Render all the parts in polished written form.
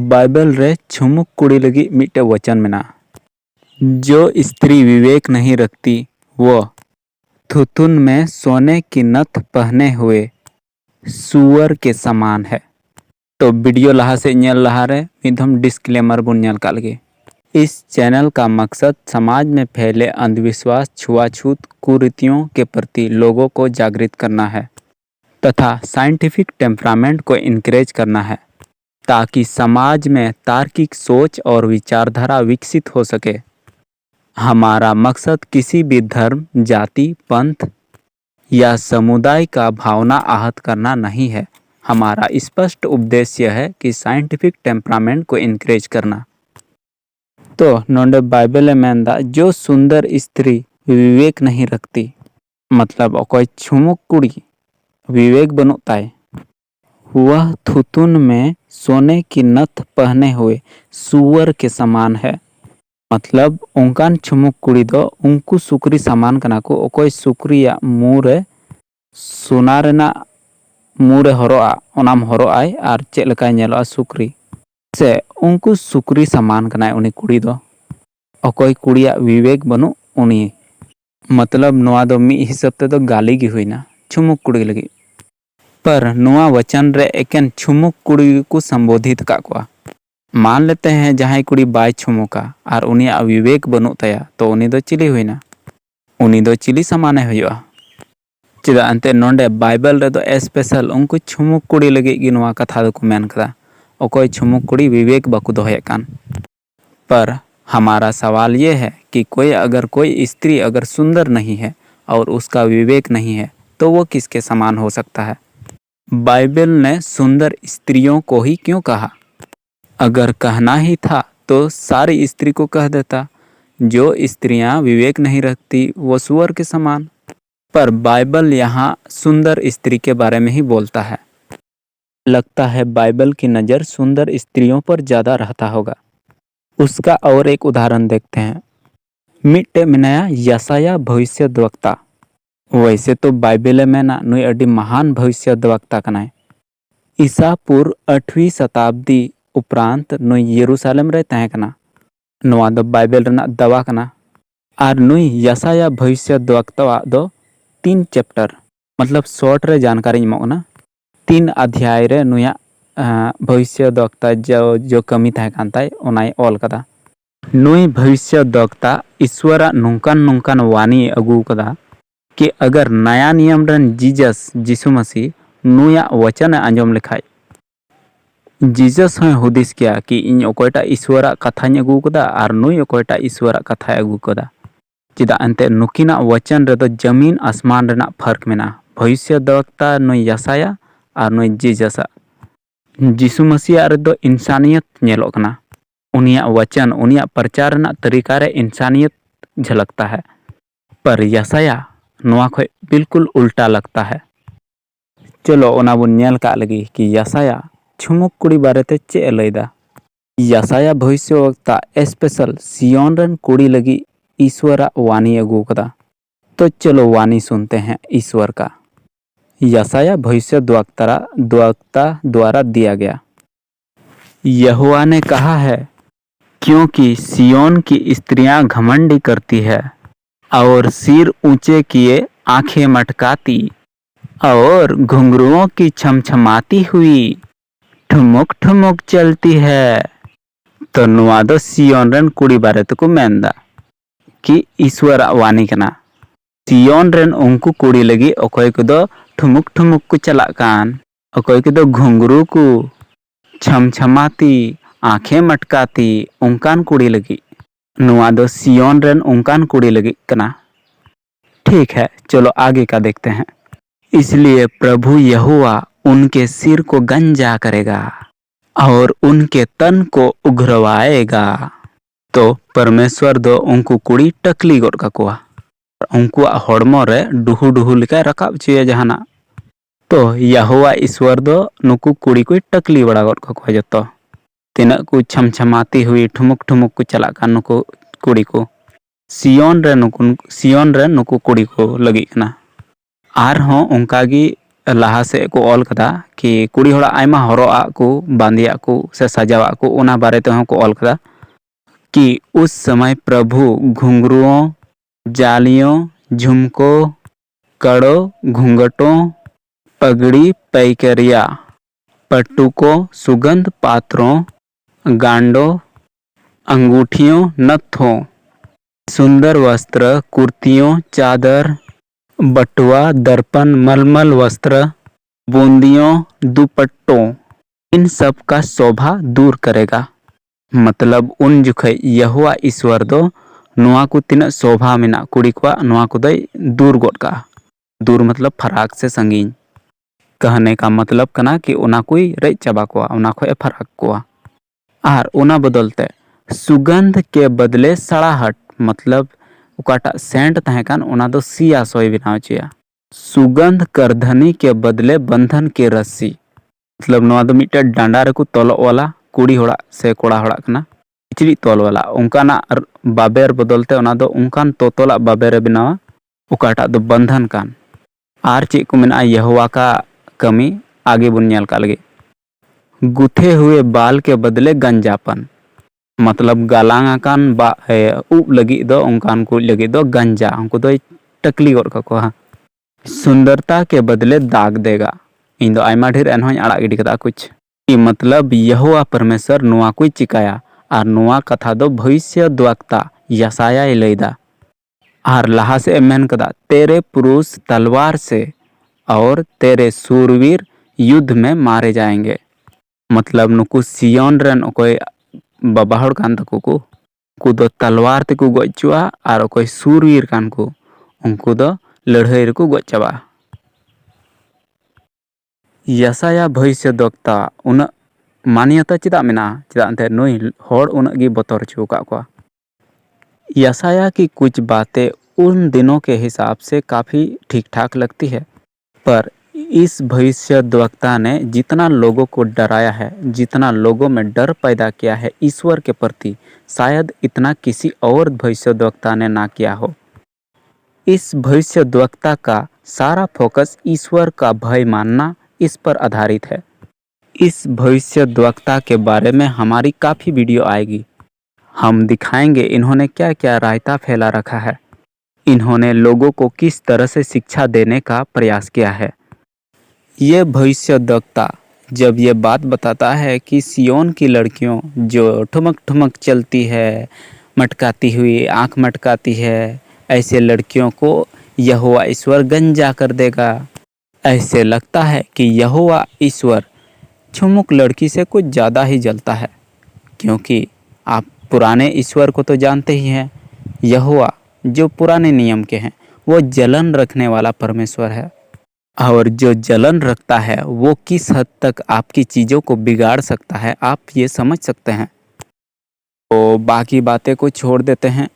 Bible रे छुमुक कुड़ी लगी मिट्टे वचन मेना। जो स्त्री विवेक नहीं रखती वो थुथुन में सोने की नथ पहने हुए सुअर के समान है। तो वीडियो लहा से नेल लहा रे मिधम डिस्क्लेमर बुन नेल काल गे। इस चैनल का मकसद समाज में फैले अंधविश्वास, छुआछूत, कुरीतियों के प्रति लोगों को जागृत करना है तथा साइंटिफिक टेम्परामेंट को इनकरेज करना है ताकि समाज में तार्किक सोच और विचारधारा विकसित हो सके। हमारा मकसद किसी भी धर्म, जाति, पंथ या समुदाय का भावना आहत करना नहीं है। हमारा स्पष्ट उद्देश्य है कि साइंटिफिक टेम्परामेंट को इनकरेज करना। तो नोंडे बाइबल मेंदा जो सुंदर स्त्री विवेक नहीं रखती, मतलब अकोय छुमुक कुड़ी विवेक बनुक ताय, वह थुतुन में सोने की नथ पहने हुए सुअर के समान है। मतलब उनकान छुमुक कुड़ी दो उनको सुकरी समान कना को। अकोय सुकरी या मुरे सोना रेना मुरे Haroa Onam हरोआय are check लेकाय नेलोआ Sukri से उनको सुकरी समान कनाय उनी कुड़ी दो। अकोय कुड़िया विवेक बनु उनी, मतलब नोआ दो मी हिसाब ते दो गाली गी हुईना छुमुक कुड़ी लगी। पर नोआ वचन रे एकेन छुमुक कुड़ी को संबोधित का कोआ। मान लेते हैं जहां कुड़ी बाय छुमुका और उनिया विवेक बनु तया, तो उनी दो चिली हुईना, उनी दो चिली समाने हुआ। चेदा अंते नोंडे बाइबल रे दो स्पेशल उनको छुमुक कुड़ी लगी गी नोआ कथा दो को मेन कदा। अकोय छुमुक कुड़ी विवेक बाकु दोहय कान। पर हमारा सवाल ये है कि कोई स्त्री अगर सुंदर नहीं है और उसका विवेक नहीं है तो वो किसके समान हो सकता है? बाइबल ने सुंदर स्त्रियों को ही क्यों कहा? अगर कहना ही था तो सारी स्त्री को कह देता। जो स्त्रियां विवेक नहीं रखती वो सुअर के समान। पर बाइबल यहाँ सुंदर स्त्री के बारे में ही बोलता है। लगता है बाइबल की नज़र सुंदर स्त्रियों पर ज़्यादा रहता होगा। उसका और एक उदाहरण देखते हैं। मिट्टे मिनाया यशाया भविष्यद्वक्ता। वैसे तो बाइबल में ना नुई अडी महान भविष्यद्वक्ता कनाय। ईसापुर 8वीं शताब्दी उपरांत नुई यरूशलेम रे तहे कना। नोआ दो बाइबल रना दवा कना। आर नुई यशाया भविष्यद्वक्ता दो 3 चैप्टर, मतलब शॉर्ट रे जानकारी इमोगना। 3 अध्याय रे नुया भविष्यद्वक्ता जो कमी तहे कान ताय ओनाय ऑल कदा। नुई भविष्यद्वक्ता ईश्वरा नोंकान वाणी अगू कदा कि अगर नया नियम रन जीजस यीशु मसीह नुया वचन आंजम लेखाय, जीजस होय हुदिस किया कि इन अकोयटा ईश्वरा कथाኝ अगू कदा और नुई अकोयटा ईश्वरा कथा अगू कदा। चेदा अंते नुकिना वचन रे दो जमीन आसमान रेना फर्क मेना। भविष्यद्वक्ता नुई यशाया और नुई जीजस। यीशु मसीह रे दो इंसानियत नेलोग कना। उनिया वचन उनिया प्रचार रेना तरीका रे इंसानियत झलकता है। पर यशाया नोआ खोय बिल्कुल उल्टा लगता है। चलो ओना बुन नेल का लगी कि यशाया छुमुक कुड़ी बारेते चे लैदा। यशाया भविष्यवक्ता स्पेशल सियोन रन कुड़ी लगी ईश्वरा वाणी अगू कदा। तो चलो वाणी सुनते हैं ईश्वर का। यशाया भविष्यद्वक्ता द्वारा दिया गया। यहोवा ने कहा है, क्योंकि सियोन की स्त्रियां घमंडी करती है और सिर ऊंचे किए आंखें मटकाती और घुंघरुओं की छमछमाती हुई ठुमुक ठुमुक चलती है। तो नुआ दो सियोन रेन कुड़ी बारे को मेनदा कि ईश्वर वाणी कना। सियोन रेन उनको कुड़ी लगी अकोय को दो ठुमुक ठुमुक को चला कान, अकोय को दो घुंघरू को छमछमाती आंखें मटकाती उनकान कुड़ी लगी। नुआ दो सियोन रेन उनकान कुड़ी लगी कना। ठीक है, चलो आगे का देखते हैं। इसलिए प्रभु यहोवा उनके सिर को गंजा करेगा और उनके तन को उघरवाएगा। तो परमेश्वर दो उनको कुड़ी टकली गोट काकोआ, उनको हड़मो रे डुहु डुहु लेका रकाब चुए जहाना। तो यहोवा ईश्वर दो नुकु कुड़ी को टकली बड़ा गोट काकोआ जतो। तिना को छमछमाती हुई ठुमुक ठुमुक को चला का नुकु कुड़ी को सियोन रे नुकु कुड़ी को लगी कना। आर हों उनकागी लाहा से को ऑल कदा कि कुड़ी होड़ा आयमा हरोआ को बांदिया को से सजावा को उना बारे ते को ऑल कदा कि उस समय प्रभु घुंघरुओं, जालियों, झुमकों, कड़ों, घूंघटों, पगड़ी, पैकरिया, पट्टुकों, सुगंध पात्रों, गांडों, अंगूठियों, नथों, सुंदर वस्त्र, कुर्तियों, चादर, बटुआ, दर्पण, मलमल वस्त्र, बूंदियों, दुपट्टों, इन सब का शोभा दूर करेगा। मतलब उन जुखे यहोवा ईश्वर दो नुआ को तीना शोभा मेना कुड़ी को नुआ को दई दूर गोट का। दूर मतलब फराक से संगीन। कहने का मतलब कना कि उना कोई रेज चाबा कोआ, उना को फराक कोआ। आर उना बदलते सुगंध के बदले सड़ाहट, मतलब उकाटा सेंट तहकान उना दो सिया सोय बनाव चिया। सुगंध करधनी के बदले बंधन के रस्सी, मतलब नवा दो मिट्टे डांडा रे को तोलो वाला कुड़ी होड़ा से कोड़ा होड़ा कना इचली तोल वाला उनकाना बाबेर बदलते उना दो उनकान तोतोला बाबेर बनावा उकाटा दो बंधन कान। आर चे को मेना यहोवा का कमी आगे बुन नेल का लगे। गुथे हुए बाल के बदले गंजापन, मतलब गालांग आकान बा उब लगी दो उनकान को लगी दो गंजा, उनको दो टकली गोर का को। सुंदरता के बदले दाग देगा। इन दो आयमा ढेर एनहों आड़ा गिडी कदा कुछ मतलब यहोवा परमेश्वर नुआ कोई चिकाया और नुआ कथा दो भविष्य द्वक्ता यसाया लैदा। और लहा से मेन कदा तेरे पुरुष तलवार से और तेरे सूरवीर युद्ध में मारे जाएंगे। मतलब नुकु सियोन रन कोई बाबाहड़ कान तको को दो तलवार ते को गोचुआ और कोई सूरवीर कान को उनको दो लड़ाई रे को गोचवा। यसाया भविष्य द्वक्ता उन मान्यता चिदा मेना चिदा अंते नुई होड़ उन गी बतर चुका को। यसाया की कुछ बातें उन दिनों के हिसाब से काफ़ी ठीक ठाक लगती है, पर इस भविष्य द्वक्ता ने जितना लोगों को डराया है, जितना लोगों में डर पैदा किया है ईश्वर के प्रति, शायद इतना किसी और भविष्य द्वक्ता ने ना किया हो। इस भविष्य द्वक्ता का सारा फोकस ईश्वर का भय मानना इस पर आधारित है। इस भविष्य द्वक्ता के बारे में हमारी काफ़ी वीडियो आएगी। हम दिखाएंगे इन्होंने क्या क्या रायता फैला रखा है, इन्होंने लोगों को किस तरह से शिक्षा देने का प्रयास किया है। ये भविष्यद्वक्ता जब ये बात बताता है कि सियोन की लड़कियों जो ठुमक ठुमक चलती है, मटकाती हुई आँख मटकाती है, ऐसे लड़कियों को यहोवा ईश्वर गंजा कर देगा। ऐसे लगता है कि यहोवा ईश्वर छुमुक लड़की से कुछ ज़्यादा ही जलता है, क्योंकि आप पुराने ईश्वर को तो जानते ही हैं। यहोवा जो पुराने नियम के हैं वो जलन रखने वाला परमेश्वर है, और जो जलन रखता है वो किस हद तक आपकी चीज़ों को बिगाड़ सकता है आप ये समझ सकते हैं। तो बाकी बातें को छोड़ देते हैं,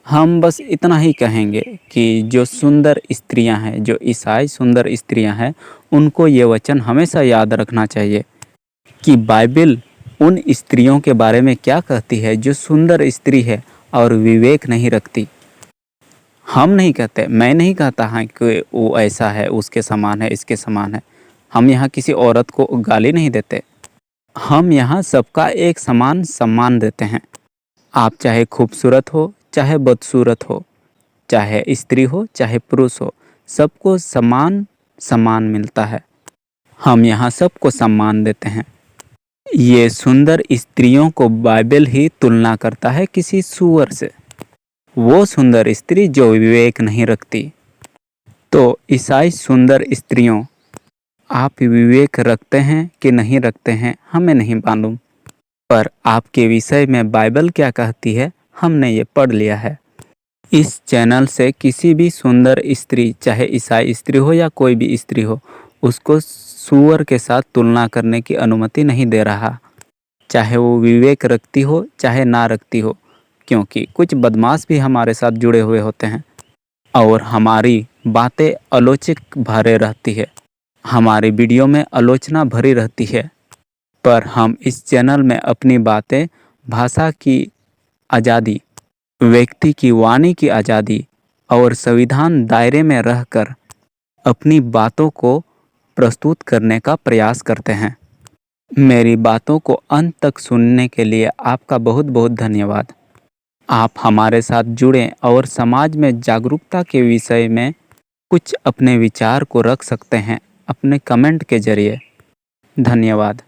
हम बस इतना ही कहेंगे कि जो सुंदर स्त्रियां हैं, जो ईसाई सुंदर स्त्रियां हैं, उनको ये वचन हमेशा याद रखना चाहिए कि बाइबल उन स्त्रियों के बारे में क्या कहती है जो सुंदर स्त्री है और विवेक नहीं रखती। हम नहीं कहते, मैं नहीं कहता हाँ कि वो ऐसा है, उसके समान है, इसके समान है। हम यहाँ किसी औरत को गाली नहीं देते, हम यहाँ सबका एक समान सम्मान देते हैं। आप चाहे खूबसूरत हो चाहे बदसूरत हो, चाहे स्त्री हो चाहे पुरुष हो, सबको समान सम्मान मिलता है। हम यहाँ सबको सम्मान देते हैं। ये सुंदर स्त्रियों को बाइबल ही तुलना करता है किसी सूअर से, वो सुंदर स्त्री जो विवेक नहीं रखती। तो ईसाई सुंदर स्त्रियों, आप विवेक रखते हैं कि नहीं रखते हैं हमें नहीं मालूम, पर आपके विषय में बाइबल क्या कहती है हमने ये पढ़ लिया है। इस चैनल से किसी भी सुंदर स्त्री, चाहे ईसाई स्त्री हो या कोई भी स्त्री हो, उसको सूअर के साथ तुलना करने की अनुमति नहीं दे रहा, चाहे वो विवेक रखती हो चाहे ना रखती हो, क्योंकि कुछ बदमाश भी हमारे साथ जुड़े हुए होते हैं और हमारी बातें आलोचक भरे रहती है, हमारी वीडियो में आलोचना भरी रहती है। पर हम इस चैनल में अपनी बातें, भाषा की आज़ादी, व्यक्ति की वाणी की आज़ादी और संविधान दायरे में रहकर अपनी बातों को प्रस्तुत करने का प्रयास करते हैं। मेरी बातों को अंत तक सुनने के लिए आपका बहुत बहुत धन्यवाद। आप हमारे साथ जुड़ें और समाज में जागरूकता के विषय में कुछ अपने विचार को रख सकते हैं अपने कमेंट के जरिए। धन्यवाद।